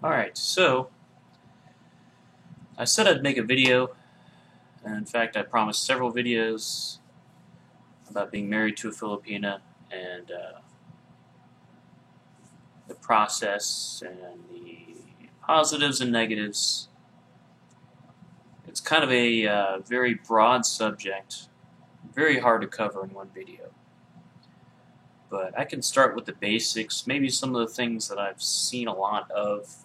Alright, so I said I'd make a video, and in fact I promised several videos about being married to a Filipina and the process and the positives and negatives. It's kind of a very broad subject, very hard to cover in one video. But I can start with the basics, maybe some of the things that I've seen a lot of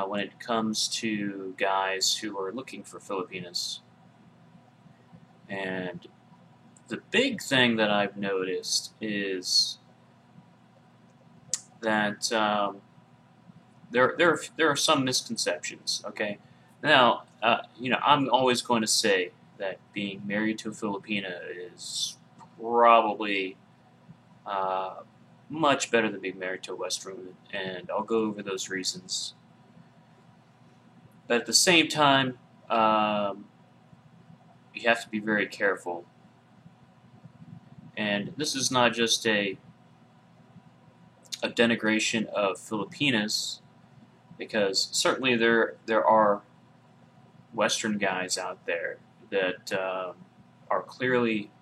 when it comes to guys who are looking for Filipinas. And the big thing that I've noticed is that there are some misconceptions. Okay, now I'm always going to say that being married to a Filipina is probably much better than being married to a Western woman, and I'll go over those reasons. But at the same time, you have to be very careful. And this is not just a denigration of Filipinas, because certainly there are Western guys out there that are clearly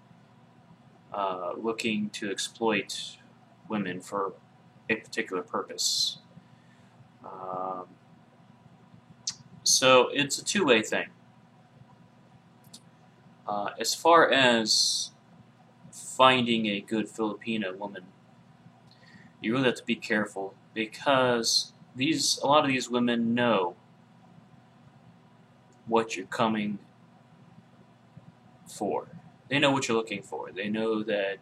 looking to exploit women for a particular purpose. Um, so it's a two-way thing. As far as finding a good Filipina woman, you really have to be careful because a lot of these women know what you're coming for. They know what you're looking for. They know that,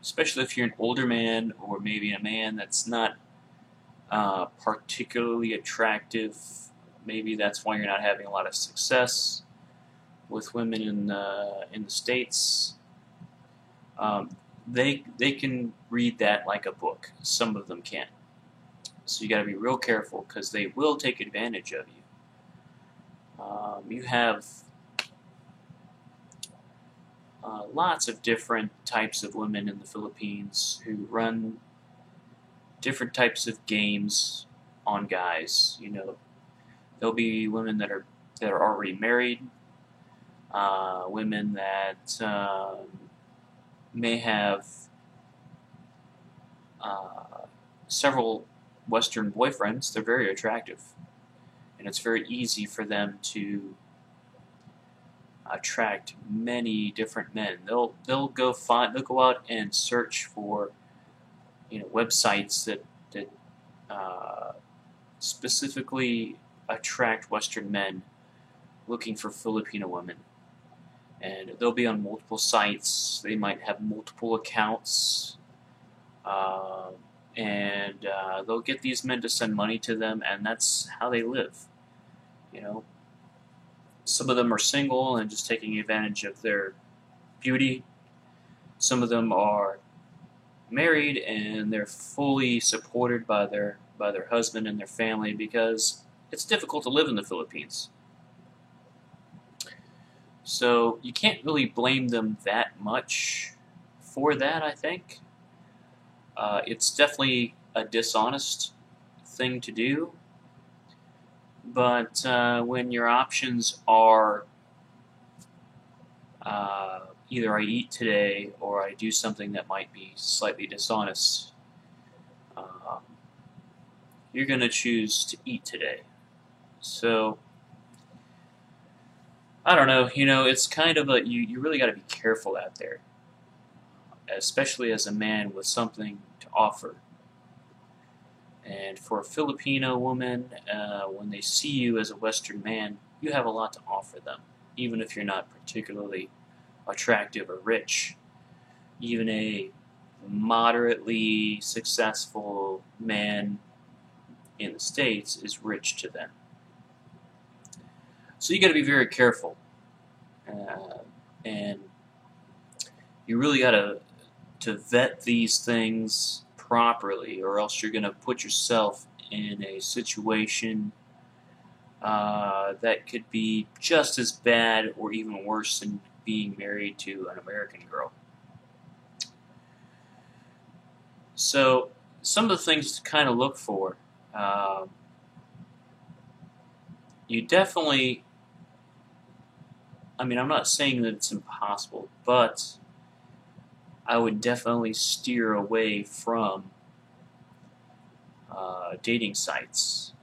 especially if you're an older man or maybe a man that's not particularly attractive, maybe that's why you're not having a lot of success with women in the States. They can read that like a book. Some of them can't. So you got to be real careful because they will take advantage of you. You have lots of different types of women in the Philippines who run different types of games on guys. There'll be women that are already married, women that may have several Western boyfriends. They're very attractive, and it's very easy for them to attract many different men. They'll go out and search for websites that specifically attract Western men looking for Filipino women, and they'll be on multiple sites. They might have multiple accounts, and they'll get these men to send money to them, and that's how they live. Some of them are single and just taking advantage of their beauty. Some of them are married and they're fully supported by their husband and their family because it's difficult to live in the Philippines. So you can't really blame them that much for that, I think. It's definitely a dishonest thing to do. But when your options are either I eat today or I do something that might be slightly dishonest, you're going to choose to eat today. So, I don't know, it's kind of you really got to be careful out there, especially as a man with something to offer. And for a Filipino woman, when they see you as a Western man, you have a lot to offer them, even if you're not particularly attractive or rich. Even a moderately successful man in the States is rich to them. So you got to be very careful, and you really got to vet these things properly, or else you're going to put yourself in a situation that could be just as bad or even worse than being married to an American girl. So some of the things to kind of look for Um, you definitely, I mean, I'm not saying that it's impossible, but I would definitely steer away from dating sites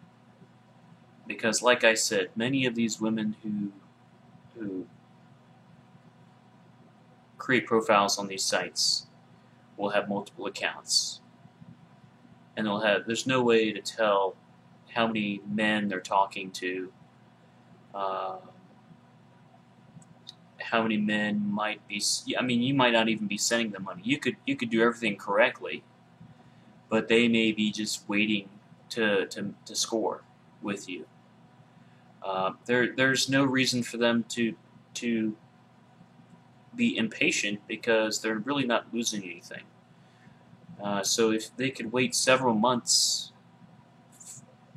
because, like I said, many of these women who create profiles on these sites will have multiple accounts, and there's no way to tell how many men they're talking to, uh, how many men might be. I mean, you might not even be sending them money. You could do everything correctly, but they may be just waiting to score with you. There's no reason for them to be impatient because they're really not losing anything. So if they could wait several months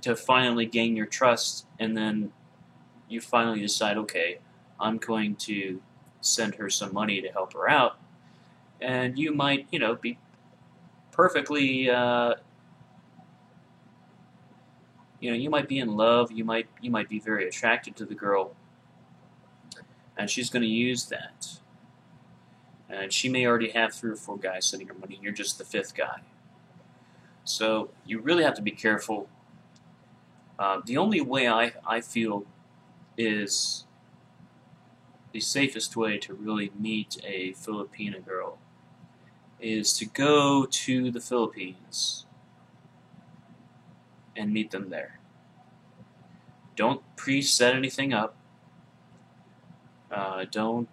to finally gain your trust, and then you finally decide, okay, I'm going to send her some money to help her out, and you might, be perfectly, you might be in love, you might be very attracted to the girl, and she's going to use that. And she may already have 3 or 4 guys sending her money, and you're just the 5th guy. So you really have to be careful. The only way I feel is the safest way to really meet a Filipina girl is to go to the Philippines and meet them there. Don't pre-set anything up. Don't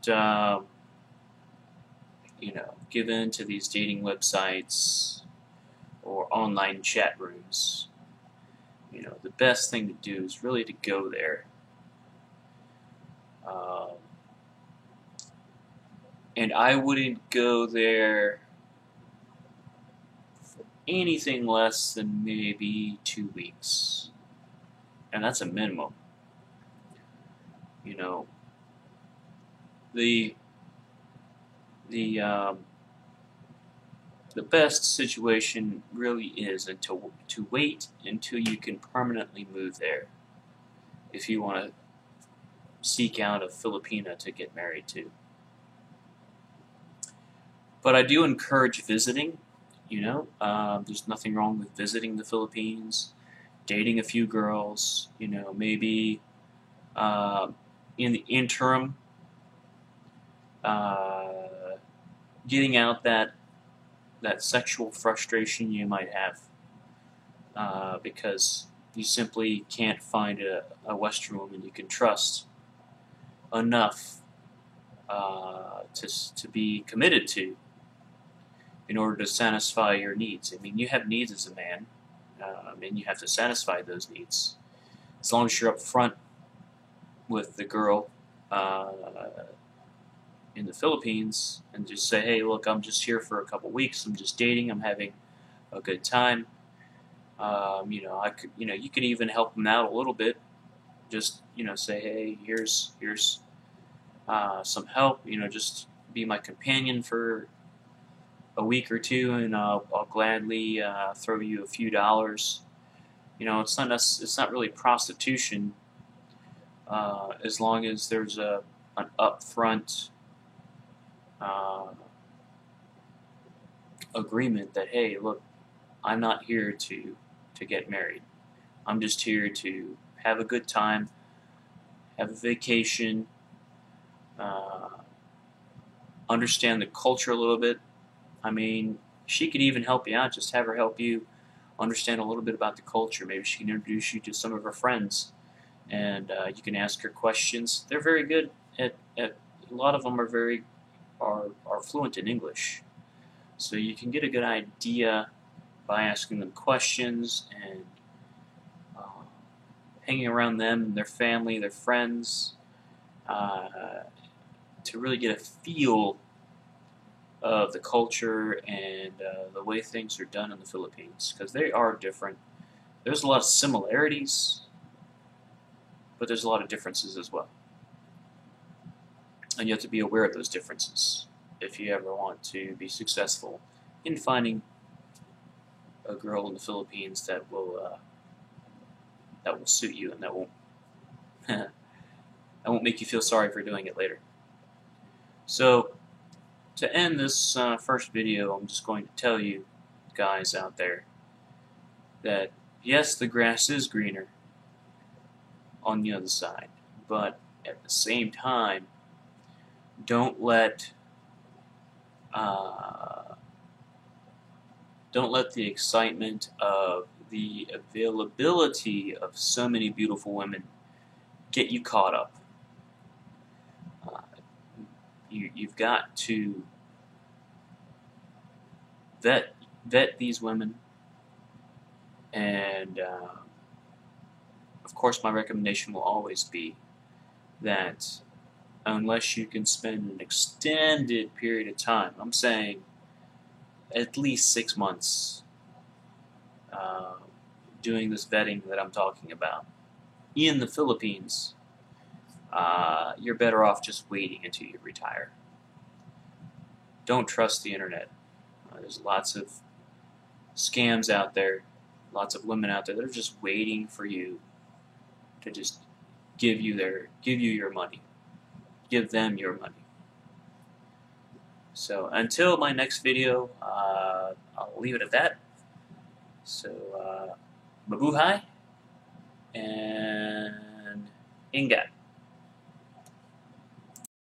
give in to these dating websites or online chat rooms. The best thing to do is really to go there. And I wouldn't go there for anything less than maybe 2 weeks. And that's a minimum. The the best situation really is to wait until you can permanently move there if you want to seek out a Filipina to get married to. But I do encourage visiting. There's nothing wrong with visiting the Philippines, dating a few girls. Maybe in the interim, getting out that sexual frustration you might have because you simply can't find a Western woman you can trust enough to be committed to in order to satisfy your needs. I mean, you have needs as a man, and you have to satisfy those needs. As long as you're up front with the girl in the Philippines and just say, hey, look, I'm just here for a couple weeks. I'm just dating. I'm having a good time. You could even help them out a little bit. Just, say, hey, here's some help. Just be my companion for a week or two, and I'll gladly throw you a few dollars. It's not really prostitution as long as there's an upfront agreement that, hey, look, I'm not here to get married. I'm just here to have a good time, have a vacation, understand the culture a little bit. I mean, she could even help you out. Just have her help you understand a little bit about the culture. Maybe she can introduce you to some of her friends, and you can ask her questions. They're very good at a lot of them are fluent in English, so you can get a good idea by asking them questions and hanging around them, their family, their friends, to really get a feel of the culture and the way things are done in the Philippines, because they are different. There's a lot of similarities, but there's a lot of differences as well. And you have to be aware of those differences if you ever want to be successful in finding a girl in the Philippines that will that will suit you and that won't that won't make you feel sorry for doing it later. So to end this first video, I'm just going to tell you guys out there that yes, the grass is greener on the other side, but at the same time, don't let the excitement of the availability of so many beautiful women get you caught up. You've got to vet these women, and of course my recommendation will always be that unless you can spend an extended period of time, I'm saying at least 6 months, doing this vetting that I'm talking about in the Philippines, you're better off just waiting until you retire. Don't trust the internet. There's lots of scams out there, lots of women out there that are just waiting for you to just give you your money, give them your money. So until my next video, I'll leave it at that. So mabuhay and ingat.